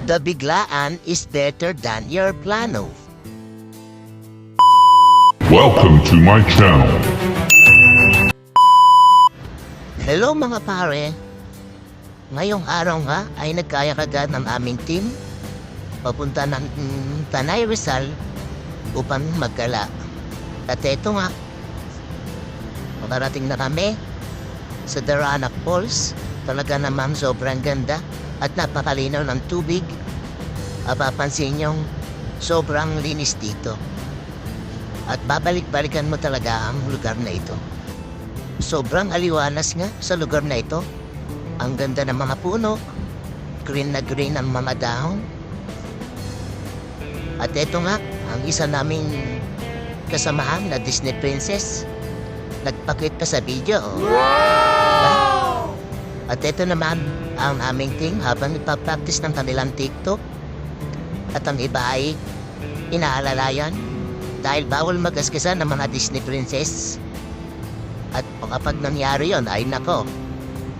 The biglaan is better than your plano. Welcome to my channel. Hello mga pare. Ngayong araw nga ay nagkaya kagad ng aming team papunta ng Tanay Rizal upang magkala. At eto nga, makarating na kami sa Daranac Falls. Talaga naman sobrang ganda at napakalinaw ng tubig. Mapapansin niyong sobrang linis dito. At babalik-balikan mo talaga ang lugar na ito. Sobrang aliwalas nga sa lugar na ito. Ang ganda ng mga puno, green na green ang mga dahon. At eto nga, ang isa naming kasamahan na Disney Princess. Nagpakit pa sa video. Wow! At eto naman ang aming team habang nagpa-practice ng kanilang TikTok. At ang iba ay inaalalayan dahil bawal mag-askisan ng mga Disney Princess. At kapag nangyari yon ay nako,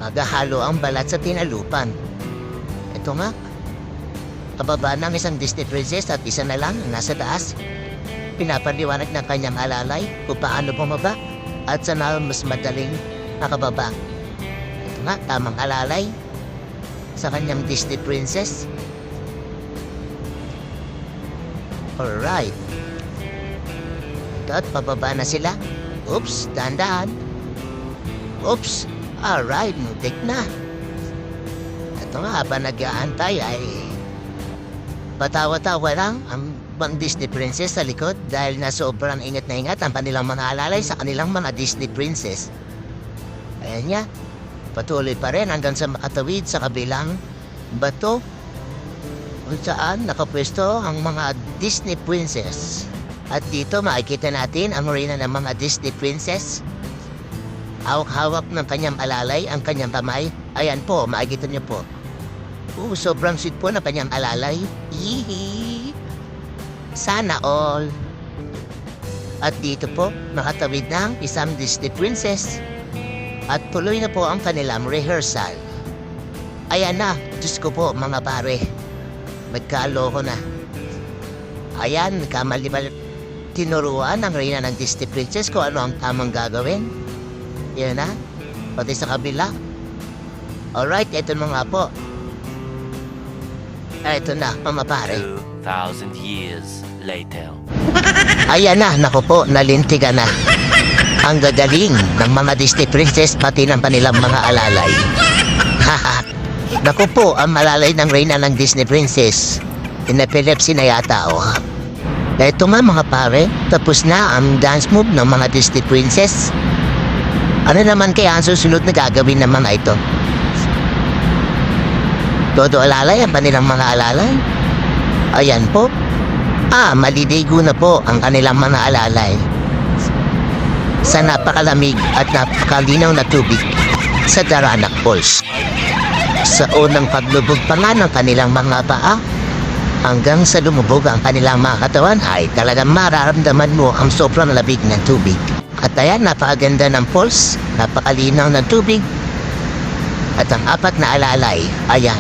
maghahalo ang balat sa tinalupan. Ito nga, kababa ng isang Disney Princess at isa na lang nasa taas. Pinapaliwanag ng kanyang alalay kung paano bumaba at sana mas madaling nakababa. Ito nga, tamang alalay sa kanyang Disney Princess. Alright. At pababa na sila. Oops, dahan-dahan. Oops, alright, muntik na. Ito nga, habang nag-aantay ay patawa-tawa lang ang Disney Princess sa likod dahil na sobrang ingat na ingat ang kanilang mga alalay sa kanilang mga Disney Princess. Ayan niya, patuloy pa rin hanggang sa makatawid sa kabilang bato kung saan nakapwesto ang mga Disney Princess. At dito makikita natin ang reyna ng mga Disney Princess. Hawak-hawak ng kanyang alalay ang kanyang kamay. Ayan po, makikita niyo po. Sobrang sweet po ng kanyang alalay. Hihi! Sana all. At dito po, nakatawid na ang isang Disney Princess. At tuloy na po ang kanilang rehearsal. Ayan na, Diyos ko po mga pare. Magkaloko na. Ayan, kamali-mali. Tinuruan ng reyna ng Disney Princess kung ano ang tamang gagawin. Yan na, pati sa kabila. Alright, eto na nga po. Eto na, mga pare. 2,000 years later. Ayan na, naku po, nalintigan na. Ang gagaling ng mga Disney Princess pati ng kanilang mga alalay. Haha, naku po, ang malalay ng reyna ng Disney Princess. In-epilepsy na yata, oh. Ito nga mga pare, tapos na ang dance move ng mga Disney Princess. Ano naman kaya ang susunod na gagawin ng mga ito? Todo alalay ang kanilang mga alalay? Ayan po. Maliligo na po ang kanilang mga alalay sa napakalamig at napakalinaw na tubig sa Daranac Falls. Sa unang paglubog pa nga ng kanilang mga paa, hanggang sa lumubog ang kanilang mga katawan ay talagang mararamdaman mo ang sobrang labig ng tubig. At ayan, napakaganda ng falls, napakalinaw ng tubig. At ang apat na alalay, ayan.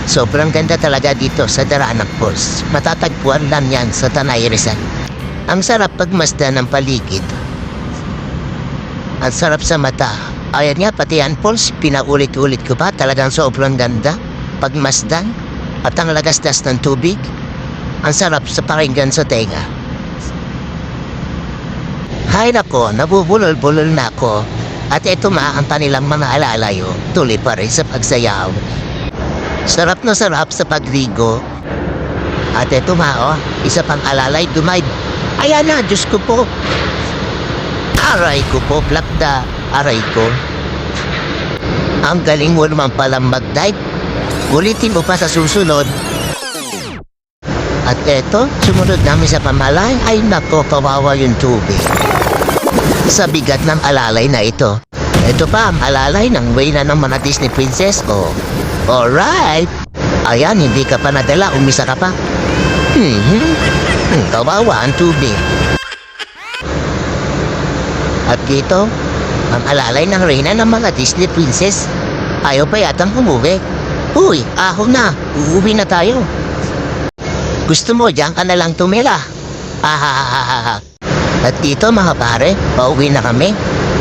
Sobrang ganda talaga dito sa Daranac Falls. Matatagpuan lang yan sa Tanay Rizal. Ang sarap pagmasdan ng paligid. Ang sarap sa mata. Ayan nga, pati yan falls, pinaulit-ulit ko pa. Talagang sobrang ganda pagmasdan. At ang lagasdas ng tubig, ang sarap sa pakinggan sa tenga. Hay nako, nabubulol-bulol na ako. At ito ma ang kanilang mga alalayo, tuloy pa rin sa pagsayaw. Sarap na sarap sa pagligo. At ito ma, isa pang alalay dumay. Ayan na, Diyos ko po. Aray ko po, plakda, aray ko. Ang galing mo naman palang mag-dive. Ulitin mo pa sa susunod. At eto, sumunod namin sa pamalay, ay nako, kawawa yung tubig. Sa bigat ng alalay na ito. Ito pa ang alalay ng reyna ng mga Disney Princess. Oh, alright. Ayan, hindi ka pa nadala, umisa ka pa. Kawawa ang tubig. At dito, ang alalay ng reyna ng mga Disney Princess, ayaw pa yatang umuwi. Uy, ahon na. Uuwi na tayo. Gusto mo, diyan ka na lang tumira. Ahahaha. At dito mga pare, pauwi na kami.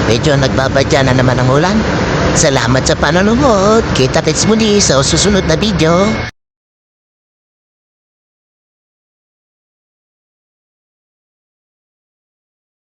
Medyo nagbabadya na naman ang ulan. Salamat sa panonood. Kita-kits muli sa susunod na video.